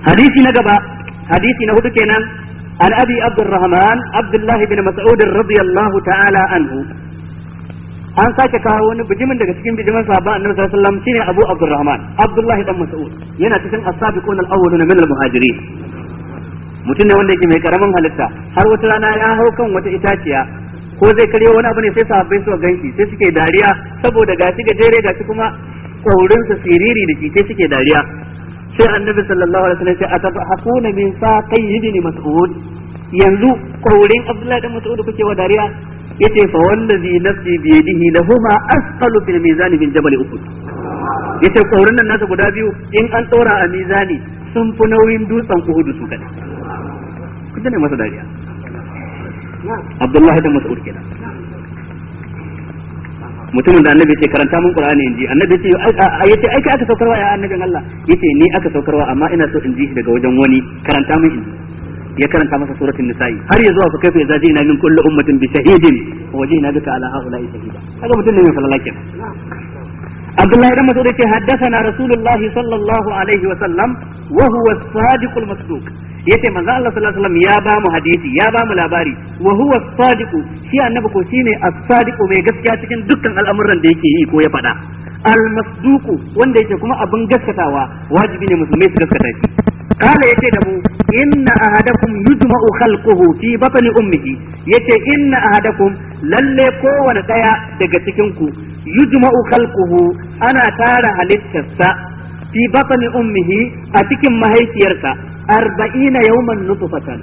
hadisi na gaba hadisi na hudu kenan an abi abdurrahman abdullahi bin mas'ud radiyallahu ta'ala anhu an sake kawo wani bijimin daga cikin bijiman sahabban annabi sallallahu alaihi wasallam shine abu abdurrahman abdullahi dan mas'ud yana cikin as-sabiqun al-awwaluna min al-muhajirin mutum ne wanda yake mai karamin halitta har wata rana ya hau kan wata itaciya ko zai karyo wani abu ne sai sahabbai suka ganshi sai suke dariya saboda gashi gajere gashi kuma kaurinsa siriri da shi sai suke dariya sai annabi sallallahu alaihi wasallam sai atafahuna min saqi ibn mas'ud yanzu kaurin abdullahi dan mas'ud kuke wa dariya yace fa wallazi nafsi bi yadihi lahuma asqalu fil mizan min jabal uhud yace kaurin nan nasa guda biyu in an tsora a mizani sun fi nauyin dutsen uhud su kada kun ne masa dariya abdullahi dan mas'ud kenan mutumin da annabi ce karanta mun qur'ani inji annabi ce yace ai kai aka saukarwa ya annabin Allah yace ni aka saukarwa amma ina so in ji shi daga wajen wani karanta mun inji ya karanta masa suratul nisa'i har ya zuwa fa kaifa yazaji ina min kulli ummatin bi shahidin wa wajina bika ala haula'i shahida kaga mutum ne mai falalakin Abdullahi ibn Mas'ud yace haddathana Rasulullahi sallallahu alaihi wa sallam wa huwa as-sadiq al-masduq yace manzo Allah sallallahu alaihi wasallam ya ba mu hadisi ya ba mu labari wa huwa as-sadiq shi annabi ko shine as-sadiq mai gaskiya cikin dukkan al'amuran da yake yi ko ya faɗa al-masduq wanda yake kuma abin gaskatawa wajibi ne musulmai su gaskata shi kala yace da mu inna ahadakum yujma'u khalquhu fi batni ummihi yace inna ahadakum lalle kowane daya daga cikin ku yujma'u khalquhu ana tara halittarsa fi batni ummihi a cikin mahaifiyarsa 40 yawman nutfatan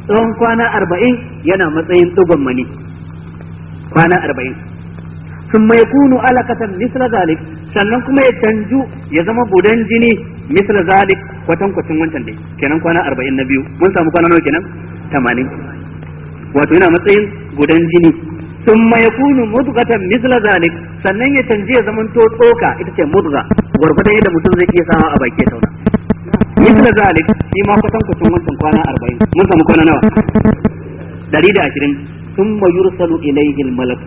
tsawon kwana 40 yana matsayin dugon mani kwana 40 ثم يكون علقة مثل ذلك sannan kuma ya canju ya zama gudan jini misal zalik kwatankwacin wancan dai kenan kwana 40 na biyu mun samu kwana nawa kenan 80 wato yana matsayin gudan jini thumma yakunu mudghatan misal zalik sannan ya canji ya zama to tsoka ita ce mudgha gurgurdan yadda mutum zai iya sawa a baki ya tauna misal zalik shi ma kwatankwacin wancan kwana 40 mun samu kwana nawa 120 thumma yursalu ilayhi al-malak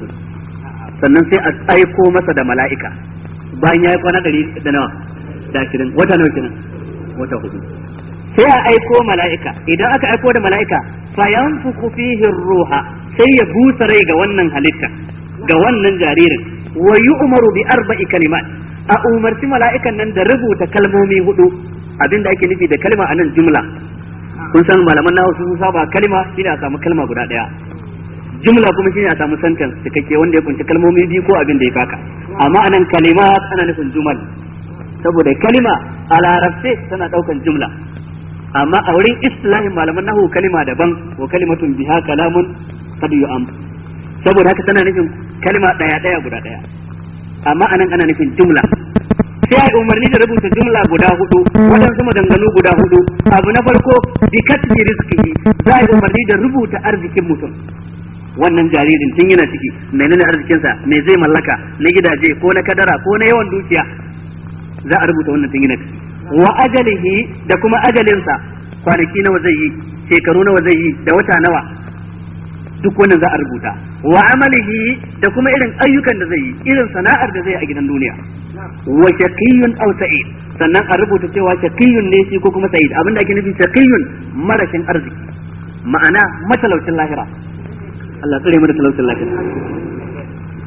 sannan sai a aiko masa da mala'ika bayan ya yi kwana 100 da nawa da 20 wata nawa kenan wata 4 sai a aiko mala'ika idan aka aiko da mala'ika fa yanfuku fihi ruha sai ya busa rai ga wannan halitta ga wannan jaririn wa yu'maru bi 4 kalimat a umarci mala'ikan nan da rubuta kalmomi 4 abinda ake nufi da kalma anan jumla kun san malaman nawa sun saba kalma shine a samu kalma guda daya jumla kuma shine a samu sentence cikakke wanda ya kunshi kalmomi biyu ko abin da ya faka amma anan kalimat ana nufin jumal saboda kalima a larabce tana daukan jumla amma a wurin istilahin malaman nahwu kalima daban wa kalimatun biha kalamun qad yu'am saboda haka tana nufin kalima daya guda daya amma anan ana nufin jumla sai ai umarni da rubuta jumla guda 4 wadansu maganganu guda 4 abu na farko bi katbi rizqihi za ai umarni da rubuta arzikin mutum wannan jaririn tun yana ciki menene arzikinsa me zai mallaka na gidaje ko na kadara ko na yawan dukiya za a rubuta wannan tun yana ciki wa ajalihi da kuma ajalinsa kwanaki nawa zai yi shekaru nawa zai yi da wata nawa duk wannan za a rubuta wa amalihi da kuma irin ayyukan da zai yi irin sana'ar da zai yi a gidan duniya wa shaqiyyun aw sa'id sannan a rubuta cewa shaqiyyun ne shi ko kuma sa'id abinda ake nufi shaqiyyun marashin arziki ma'ana matalaucin lahira Allah tsare mu da talaucin lahira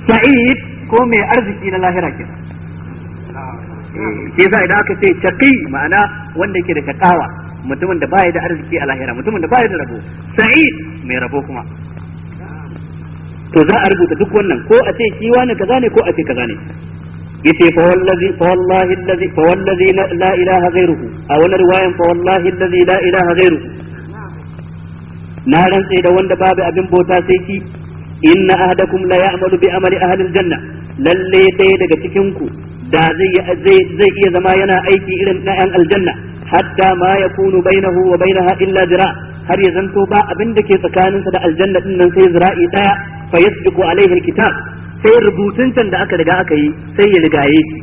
sa'id ko mai arziki na lahira ke shi yasa idan aka ce shaqi ma'ana wanda yake da shakawa mutumin da baya da arziki a lahira mutumin da baya da rabo sa'id mai rabo kuma to za a rubuta duk wannan ko a ce shi wani kaza ne ko a ce kaza ne yace fa wallazi la ilaha ghairuhu a wani riwayan fa wallahi allazi la ilaha ghairuhu na rantse da wanda babu abin bauta sai shi inna ahadakum la ya'malu bi amali ahli aljanna lalle dai daga cikin ku da zai iya zama yana aiki irin na yan aljanna hatta ma yakunu bainahu wa bainaha illa zira har ya zanto ba abin da ke tsakaninsa da aljanna din nan sai zira'i daya fa yasbiqu alaihi alkitab sai rubutun can da aka riga aka yi sai ya rigaye shi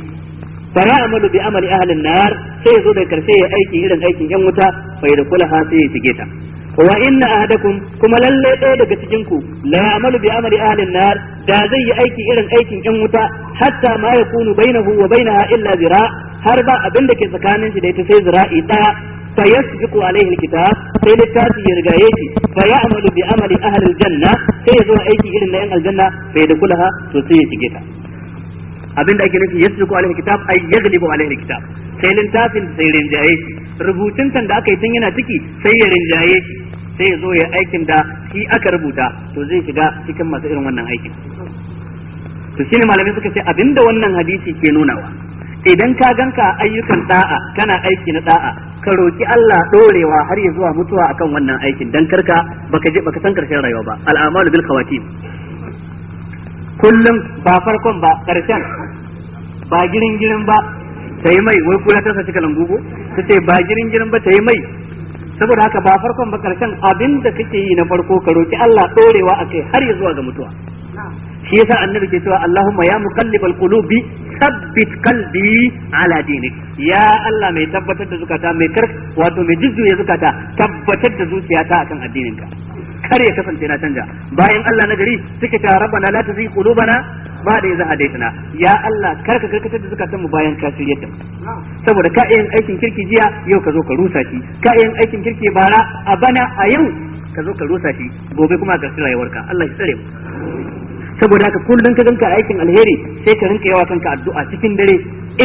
fa ya'malu bi amali ahli an-nar sai zo da karshe ya aiki irin aikin yan wuta fa yadkhulaha sai ya shige ta wa inna ahadakum kuma lalle ɗaya daga cikin ku la ya'malu bi amali ahli an-nar da zai yi aiki irin aikin yan wuta hatta ma yakunu bainahu wa bainaha illa zira har ba abin da ke tsakanin shi da ita sai zira'i daya fa yasbiqu alaihi alkitab sai littafi ya rigaye shi fa ya'malu bi amali ahli aljanna sai ya zo aiki irin na yan aljanna fa yadkhulaha to sai ya shige ta abinda ake nufi yasbiqu alaihi alkitab ay yaghlibu alaihi alkitab sai littafin sai rinjaye shi rubutun kan da aka yi tun yana ciki sai ya rinjaye shi sai ya zo ya aikin da shi aka rubuta to zai shiga cikin masu irin wannan aikin to shine malamai suka ce abinda wannan hadisi ke nunawa idan ka ganka ayyukan da'a kana aiki na da'a ka roki Allah dorewa har ya zuwa mutuwa akan wannan aikin dan karka baka san karshen rayuwa ba al'amalu bil khawatim kullum ba farkon ba karshen ba girin ba tayi mai wai kula ta sace kalangugo tace ba girin ba tayi mai saboda haka ba farkon ba karshen abinda kake yi na farko ka roki Allah dorewa akai har ya zuwa ga mutuwa shi yasa annabi ke cewa Allahumma ya muqallibal qulubi thabbit qalbi ala dinik ya Allah mai tabbatar da zukata mai wato mai jujjuya zukata tabbatar da zuciyata akan addininka kar ya kasance na canja bayan Allah na gari suke ta rabbana la tuzigh qulubana ba'da idh hadaytana ya Allah kar ka karkatar da zukatan mu bayan ka shiryar da saboda ka yin aikin kirki jiya yau ka zo ka rusa shi ka yin aikin kirki bara a bana a yau ka zo ka rusa shi gobe kuma ka tsira rayuwarka Allah ya tsare mu saboda haka kullun ka ganka aikin alheri sai ka rinka yawa kanka addu'a cikin dare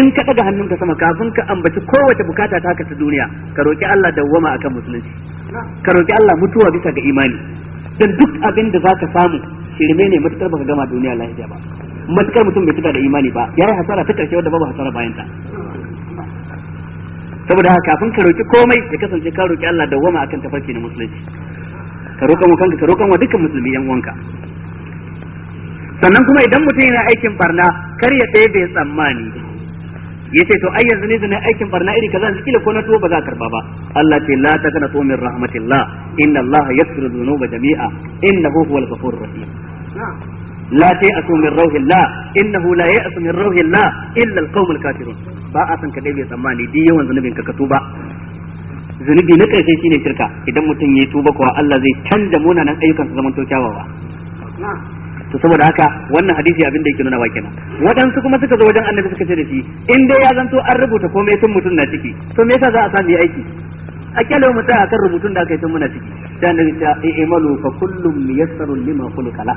in ka daga hannunka sama kafin ka ambaci kowace bukata ta ka ta duniya ka roki Allah dawwama akan musulunci ka roki Allah mutuwa bisa ga imani dan duk abin da zaka samu shirme ne matukar baka gama duniya lafiya ba matukar mutum bai tuka da imani ba yayi hasara ta karshe wanda babu hasara bayan ta saboda haka kafin ka roki komai ya kasance ka roki Allah dawwama akan tafarki na musulunci ka roka mu kanka ka roka mu dukkan musulmi yan uwanka sannan kuma idan mutum yana aikin barna kar ya bai tsammani yace to ai yanzu ne zan aikin barna iri kaza yanzu kila ko na tuwo ba za ka karba ba Allah ce la taqnatu min rahmatillah inna Allah yaghfiru dhunuba jami'a innahu huwal ghafurur rahim la ta'asu min rauhillah innahu la ya'asu min rauhillah illa alqaumul kafirun ba a san ka bai tsammani di yawan zunubin ka tuba zunubi na karshe shine shirka idan mutum yayi tuba kuwa Allah zai canja munanan ayyukan su zaman to kyawawa to saboda haka wannan hadisi abin da yake nuna wa kenan waɗansu kuma suka zo wajen annabi suka ce da shi in dai ya zanto an rubuta komai tun mutum na ciki to me yasa za a sami aiki a kyale mu tsaya kan rubutun da aka yi tun muna ciki sai annabi ya ce i'malu fa kullum muyassarun lima khuliqa la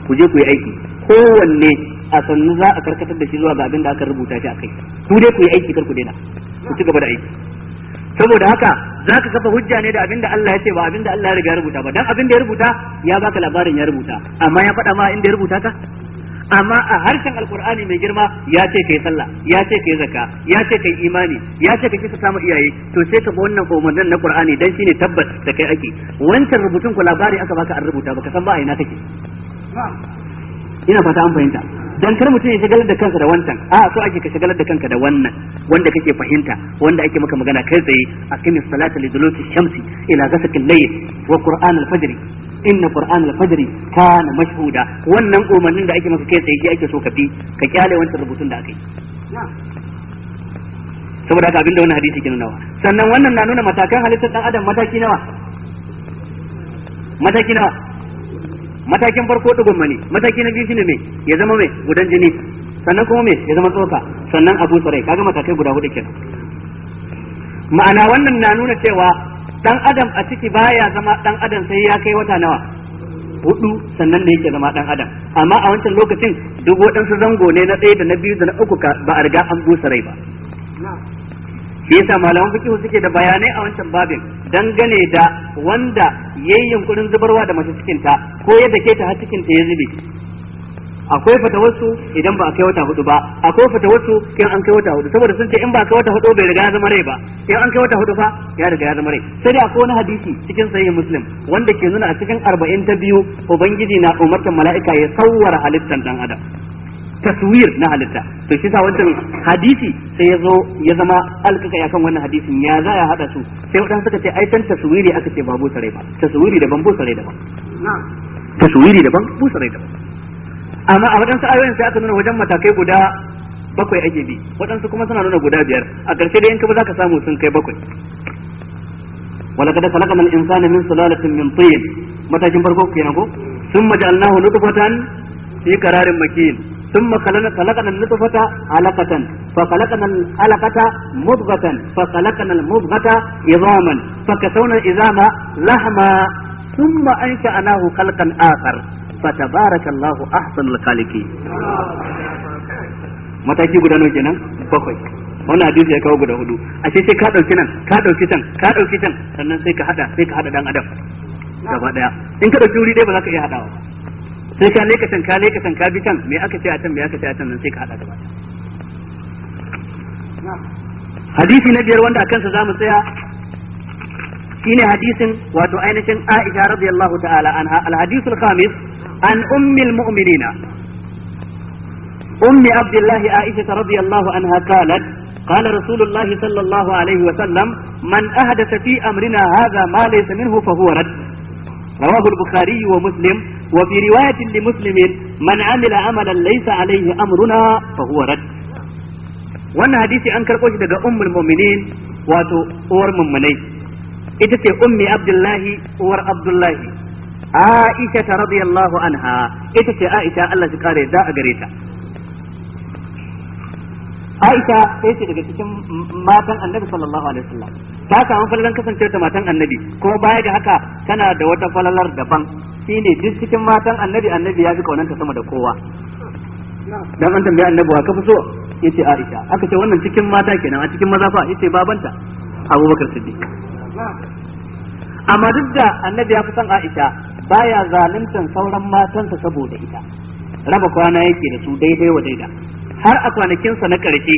ku je ku yi aiki kowanne a sannu za a karkatar da shi zuwa ga abin da aka rubuta shi akai ku dai ku yi aiki kar ku daina ku ci gaba da aiki saboda haka za ka kafa hujja ne da abin da Allah ya ce ba abin da Allah ya riga ya rubuta ba dan abin da ya rubuta ya baka labarin ya rubuta amma ya faɗa ma inda ya rubuta ka amma a harshen alkur'ani mai girma ya ce kai sallah ya ce kai zakka ya ce kai imani ya ce kai kisa samu iyaye to sai ka bi wannan umarnin na qur'ani dan shine tabbas da kai ake wancan rubutun ku labari aka baka an rubuta baka san ba a ina kake ina fata an fahimta dan kar mutum ya shagalar da kansa da wancan a so ake ka shagalar da kanka da wannan wanda kake fahimta wanda ake maka magana kai tsaye aqimis salata liduluki shamsi ila ghasaqil layl wa qur'an al-fajr inna qur'an al-fajr kana mashhuda wannan umarnin da ake maka kai tsaye shi ake so ka bi ka kyale wancan rubutun da aka yi saboda haka abinda wannan hadisi ke nuna sannan wannan na nuna matakan halittar dan adam mataki nawa matakin farko dugun mani mataki na biyu shine me ya zama me gudan jini sannan kuma me ya zama tsoka sannan abu sarai kaga matakai guda hudu kenan ma'ana wannan na nuna cewa dan adam a ciki baya zama dan adam sai ya kai wata nawa 4 sannan da yake zama dan adam amma a wancan lokacin duk waɗansu zango ne na 1 da na 2 da na 3 ba a riga an busa rai ba shi yasa malaman fiqh suke da bayanai a wancan babin dangane da wanda yayin yunkurin zubarwa da mace cikin ta ko yadda ke ta har cikin ta ya zube akwai fatawarsu idan ba a kai wata 4 ba akwai fatawarsu in an kai wata 4 saboda sun ce in ba a kai wata 4 bai riga ya zama rai ba in an kai wata 4 fa ya riga ya zama rai sai dai akwai wani hadisi cikin sahih muslim wanda ke nuna a cikin 42 ubangiji na umartan mala'ika ya sawwara halittan dan adam taswir na halitta to shi sa wancan hadisi sai ya zo ya zama alkaka yakan wannan hadisin ya za ya hada su sai wadanda suka ce ai tan taswiri aka ce ba busa rai ba taswiri daban busa rai daban taswiri daban busa rai daban amma a wadansu ayoyin sai aka nuna wajen matakai guda 7 ake bi wadansu kuma suna nuna guda 5 a ƙarshe da yanka ba za ka samu sun kai 7 walaqad khalaqna al-insana min sulalatin min tin matakin farko kenan ko thumma ja'alnahu nutfatan في قرار مكين ثم خلقنا النطفة علقة فخلقنا العلقة مضغة فخلقنا المضغة عظاما فكسونا العظام لحما ثم أنشأناه خلقا آخر فتبارك الله أحسن الخالقين. mataki guda nawa kenan? Bakwai. Wannan hadisi ya kawo guda hudu. Ashe sai ka dauki nan, ka dauki can, ka dauki can, sannan sai ka hada dan adam gaba daya. In ka dauki wuri dai ba za ka iya hadawa. Sai ka leka can, ka bi can, me aka ce a can, me aka ce a can, nan sai ka hada gaba daya. Hadisi na biyar wanda akan sa zamu tsaya shine hadisin wato ainihin Aisha radiyallahu ta'ala anha. Al-hadithul khamis an ummil mu'minina أم عبد الله عائشة رضي الله عنها قالت قال رسول الله صلى الله عليه وسلم من أحدث في أمرنا هذا ما ليس منه فهو رد. رواه البخاري ومسلم. وفي رواية لمسلم من عمل عملا ليس عليه أمرنا فهو رد. wannan hadisi an karɓo shi daga ummul mu'minin wato uwar mummunai ita ce ummi abdullahi uwar abdullahi Aisha radiyallahu anha ita ce Aisha Allah shi kare da a gare ta. Aisha sai ce daga cikin matan Annabi sallallahu alaihi wasallam ta samu falalan kasancewa ta matan Annabi kuma baya ga haka tana da wata falalar daban shine duk cikin matan Annabi ya fi kaunanta sama da kowa. Dan an tambaya Annabi wa ka fi so yace Aisha aka ce wannan cikin mata kenan a cikin maza fa yace babanta Abubakar Siddiq. Amma duk da Annabi ya fi son Aisha baya zaluntan sauran matansa saboda ita raba kwana yake da su daidai wa daida har a kwanakinsa na ƙarshe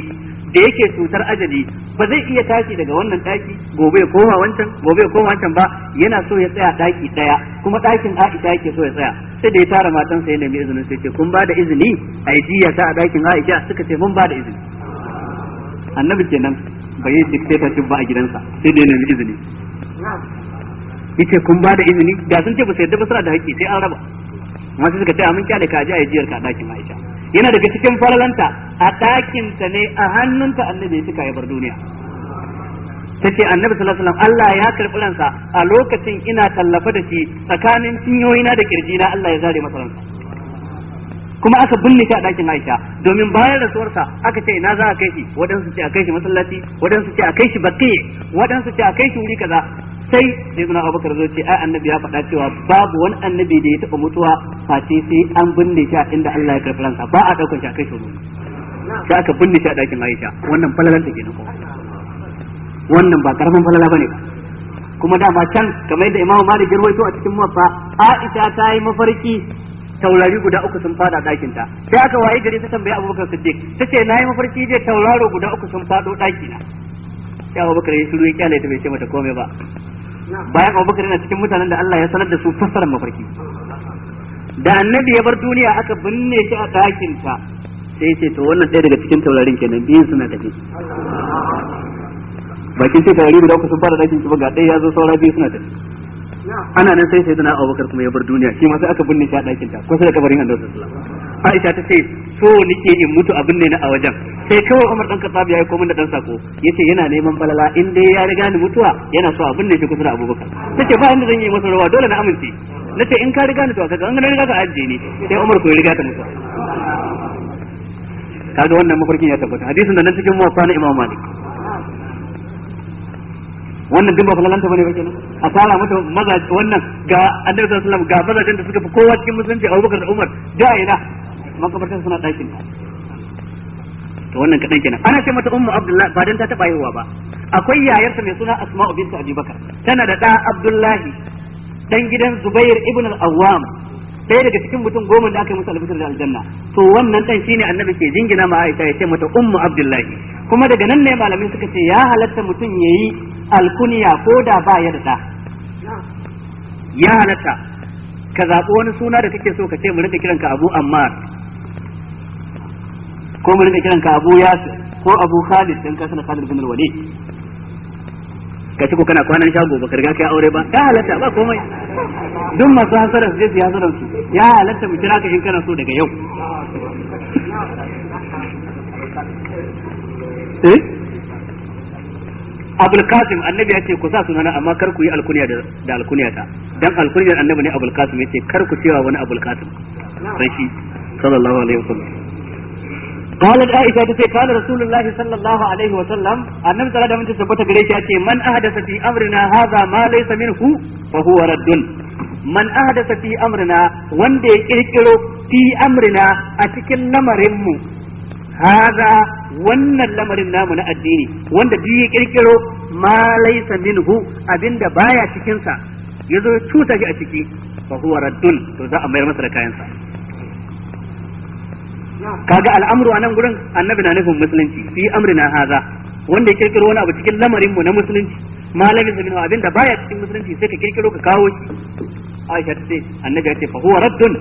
da yake cutar ajali ba zai iya tashi daga wannan ɗaki gobe ya koma wancan ba yana so ya tsaya ɗaki ɗaya kuma ɗakin Aisha yake so ya tsaya sai da ya tara matansa ya nemi izinin sai ce kun ba da izini a yi jiya ta a ɗakin Aisha suka ce mun ba da izini. Annabi kenan bai yi dictatorship ba a gidansa sai da ya nemi izini yace kun ba da izini da sun ce ba su yadda ba suna da haƙƙi sai an raba amma sai suka ce mun kyale ka je a jiyar ka a ɗakin Aisha. Yana daga cikin faralanta a ɗakinta ne a hannunta Annabi suka yi bar duniya. Ta ce Annabi sallallahu alaihi wasallam Allah ya karɓi ransa a lokacin ina tallafa da shi tsakanin cinyoyina da kirjina Allah ya zare masa ransa. Kuma aka binne shi a ɗakin Aisha domin bayan rasuwarsa aka ce ina za a kai shi waɗansu ce a kai shi masallaci waɗansu ce a kai shi baqi waɗansu ce a kai shi wuri kaza sai Sayyidina Abubakar zai ce ai Annabi ya faɗa cewa babu wani annabi da ya taɓa mutuwa face sai an binne shi a inda Allah ya karɓi ransa ba a ɗaukar shi a kai shi wuri sai aka binne shi a ɗakin Aisha wannan falalanta kenan kuma wannan ba karaman falala bane ba kuma dama can kamar yadda Imam Malik ya rawaito a cikin Muwatta Aisha ta yi mafarki taurari guda uku sun fada ɗakin ta sai aka waye gari ta tambayi Abubakar Siddiq tace nayi mafarki je tauraro guda uku sun fado ɗaki na sai Abubakar ya shiru ya kyale ta bai ce mata komai ba bayan Abubakar yana cikin mutanen da Allah ya sanar da su fassarar mafarki da Annabi ya bar duniya aka binne shi a ɗakin ta sai ce to wannan ɗaya daga cikin taurarin kenan biyun suna tafi bakin ce taurari guda uku sun fara ɗakin ki ba ga ɗaya ya zo saura biyu suna tafi ana nan sai Sayyidina Abubakar kuma ya bar duniya shi ma sai aka binne shi a ɗakin ta kusa da kabarin Annabi sallallahu alaihi wasallam. Aisha ta ce so nake in mutu abin ne na a wajen sai kawai Umar dan Khattab ya yi komai da dan sako yace yana neman falala in dai ya riga ni mutuwa yana so abin ne shi kusa da Abubakar tace ba inda zan yi masa rawa dole na amince nace in ka riga ni to kaga an riga ka ajiye ni sai Umar ko ya riga ta mutuwa kaga wannan mafarkin ya tabbata hadisin da nan cikin Muwatta na Imam Malik wannan duk ba falalanta bane ba kenan a tara mata maza wannan ga Annabi sallallahu alaihi wasallam ga mazajen da suka fi kowa cikin musulunci Abubakar da Umar da ina makabartan suna ɗakin ta to wannan kadan kenan ana ce mata ummu Abdullah ba dan ta taba haihuwa ba akwai yayarta mai suna Asma'u bint Abi Bakar tana da da Abdullahi dan gidan Zubair ibn al-Awwam sai daga cikin mutum goma da aka yi musu albishir da aljanna to wannan dan shine Annabi ke jingina ma Aisha ya ce mata ummu Abdullahi kuma daga nan ne malamin suka ce ya halatta mutum yayi alkuniya ko da ba ya da ya halatta ka zaɓi wani suna da kake so ka ce mu rinka kiranka Abu Ammar ko mu rinka kiranka Abu Yasir ko Abu Khalid dan ka sana Khalid bin Walid ka ci ko kana kwanan shago ba ka riga kai aure ba ya halatta ba komai duk masu hasara su je su hasaran su ya halatta mu kira ka in kana so daga yau Abul Qasim Annabi ya ce ku sa sunana amma kar ku yi alkunya da alkunyata dan alkunyar Annabi ne Abul Qasim yace kar ku cewa wani Abul Qasim sai shi sallallahu alaihi wasallam قالت عائشة تقول قال رسول الله صلى الله عليه وسلم النبي صلى الله عليه وسلم ثبت gare shi yace man ahdatha fi amrina hadha ma laysa minhu fa huwa raddun man ahdatha fi amrina wanda ya kirkiro fi amrina a cikin lamarin mu hadha wannan lamarin namu na addini wanda duk ya kirkiro ma laysa minhu abinda baya cikin sa yazo ya tuta shi a ciki fa huwa raddun to za a mayar masa da kayansa kaga al'amru anan gurin annabi na nufin musulunci fi amrina haza wanda ya kirkiro wani abu cikin lamarin mu na musulunci malami sabin abin da baya cikin musulunci sai ka kirkiro ka kawo shi Aisha ta ce annabi ya ce fa huwa raddun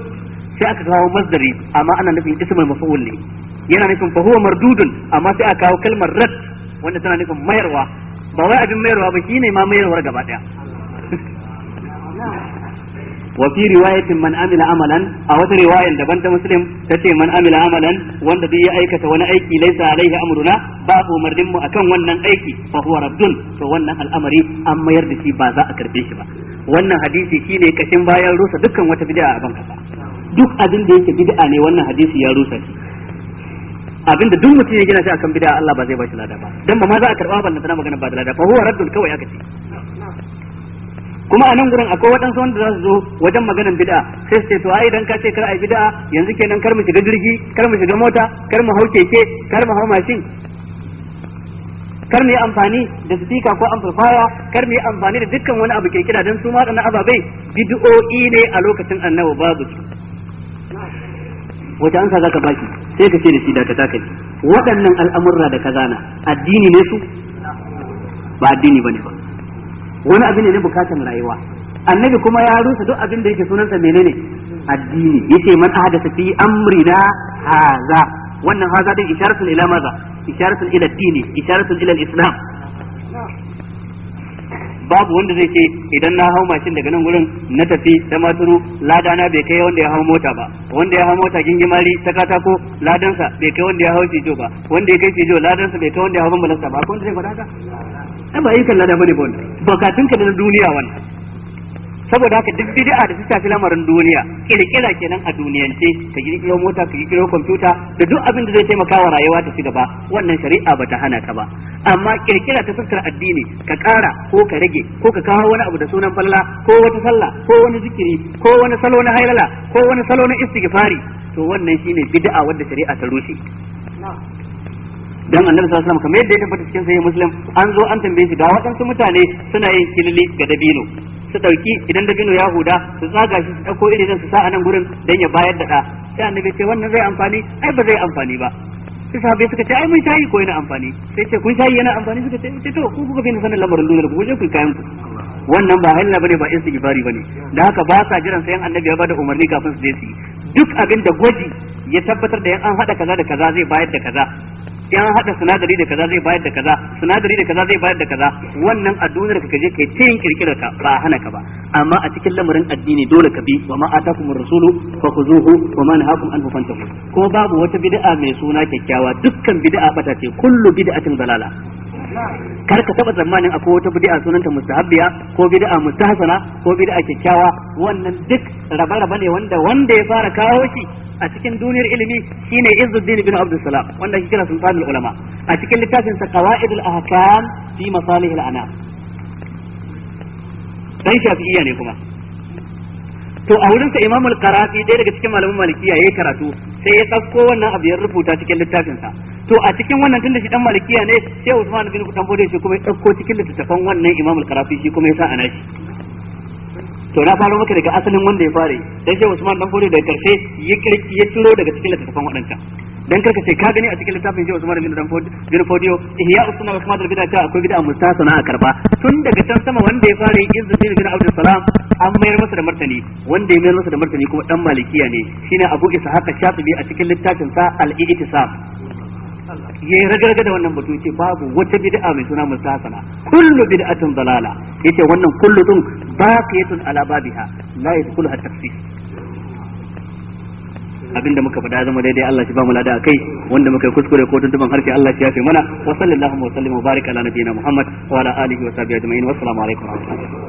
sai aka kawo masdari amma ana nufin ismul maf'ul ne yana nufin fa huwa mardudun amma sai aka kawo kalmar radd wanda tana nufin mayarwa ba wai abin mayarwa ba shine ma mayarwar gaba daya وفي رواية من عمل عملا أو رواية دبنت مسلم تتي من عمل عملا وان دي أيكة وانا أيكي ليس عليه أمرنا بابو مردم أكن وانا أيكي فهو رد فوانا الأمر أما يردسي بازا أكربيش با وانا حديثي كيني كشن بايا روسا دكا وتبدأ أبن كفا duk abin da yake bid'a ne wannan hadisi ya rusa shi abin da duk mutum ya gina shi akan bid'a Allah ba zai ba shi lada ba dan ba ma za a karba ban tana magana ba da lada fa huwa raddun kawai aka ce kuma a nan gurin akwai waɗansu wanda za su zo wajen maganan bid'a sai su ce to ai idan ka ce kar ai bid'a yanzu kenan kar mu shiga jirgi kar mu shiga mota kar mu hau keke kar mu hau mashin kar mu yi amfani da speaker ko amplifier kar mu yi amfani da dukkan wani abu kirkira dan su ma waɗannan ababai bid'o'i ne a lokacin annabi babu su wata ansa zaka baki sai ka ce da shi da ka taka waɗannan al'amurra da ka zana addini ne su ba addini bane ba wani abin ne na bukatan rayuwa annabi kuma ya rusa duk abin da yake sunansa menene addini yace man ahdatha fi amrina haza wannan haza din isharatun ila maza isharatun ila dini isharatun ila islam babu wanda zai ce idan na hau mashin daga nan gurin na tafi da maturu ladana bai kai wanda ya hau mota ba wanda ya hau mota gingimari ta katako ladansa bai kai wanda ya hau fijo ba wanda ya kai fijo ladansa bai kai wanda ya hau bambalasta ba ko wanda zai faɗa haka ai ba ayyukan lada bane ba wannan bukatunka da na duniya wannan saboda haka duk bid'a da ta shafi lamarin duniya kirkira kenan a duniyance ka kirkiro mota ka kirkiro kwamfuta da duk abin da zai taimaka wa rayuwa ta ci gaba wannan shari'a bata hana ka ba amma kirkira ta fuskar addini ka ƙara ko ka rage ko ka kawo wani abu da sunan falala ko wata sallah ko wani zikiri ko wani salo na hailala ko wani salo na istighfari to wannan shine bid'a wadda shari'a ta rushe dan annabi sallallahu alaihi wasallam kamar yadda ya tabbata cikin sahih muslim an zo an tambaye shi ga waɗansu mutane suna yin kilili ga dabino su dauki idan dabino ya huda su tsaga shi su dauko irin su sa a nan gurin dan ya bayar da da sai annabi ce wannan zai amfani ai ba zai amfani ba sai sahabbai suka ce ai mun shayi ko yana amfani sai ce kun shayi yana amfani suka ce to ku kuka bi ni sanin lamarin duniyar ku je ku kayan ku wannan ba halalla bane ba istighfari bane da haka ba sa jiran sai annabi ya bada umarni kafin su je su duk abin da gwaji ya tabbatar da yan an hada kaza da kaza zai bayar da kaza yan hada sinadari da kaza zai bayar da kaza sinadari da kaza zai bayar da kaza wannan a duniyar ka je kai tayin kirkirar ka ba hana ka ba amma a cikin lamarin addini dole ka bi wa ma atakumur rasulu fakhuzuhu wa ma nahakum anhu fantahu ko babu wata bid'a mai suna kyakkyawa dukkan bid'a bata ce kullu bid'atin dalala kar ka taba tsammanin akwai wata bid'a sunanta mustahabbiya ko bid'a mustahsana ko bid'a kyakkyawa wannan duk raba-raba ne wanda ya fara kawo shi a cikin duniyar ilimi shine Izzuddin bin Abdul Salam wanda shi kira sultanul ulama a cikin littafin sa qawaidul ahkam fi masalihil anam dan shafi'iyya ne kuma to a wurin sa Imam al-Qarafi ɗaya daga cikin malaman malikiya yayi karatu sai ya dauko wannan abu ya rubuta cikin littafin sa to a cikin wannan tunda shi dan malikiya ne sai Usman bin Kutambo shi kuma ya dauko cikin littafin wannan Imam al-Qarafi shi kuma ya sa ana shi to na faro maka daga asalin wanda ya fare dan sai Usman dan fure daga karshe ya ciro daga cikin littafin wadancan dan karka ce ka gani a cikin littafin sai Usman bin Fodiyo ihya usna wa kamal bid'a ta akwai bid'a mustasana a karba tun daga can sama wanda ya fare Izzuddin bin Abdul Salam an mayar masa da martani wanda ya mayar masa da martani kuma dan malikiya ne shine Abu Ishaq Shatibi a cikin littafin sa al-I'tisam yayi ragarga da wannan batu ce babu wata bid'a mai suna mustasana kullu bid'atin dalala yace wannan kullu dun baqiyatun ala babiha la yadkhuluha tafsir abinda muka faɗa zama daidai Allah shi ba mu lada akai wanda muka yi kuskure ko tuntuban harshe Allah shi yafe mana wa sallallahu wa sallam wa baraka ala nabiyina Muhammad wa ala alihi wa sahbihi ajma'in wa assalamu alaikum wa rahmatullahi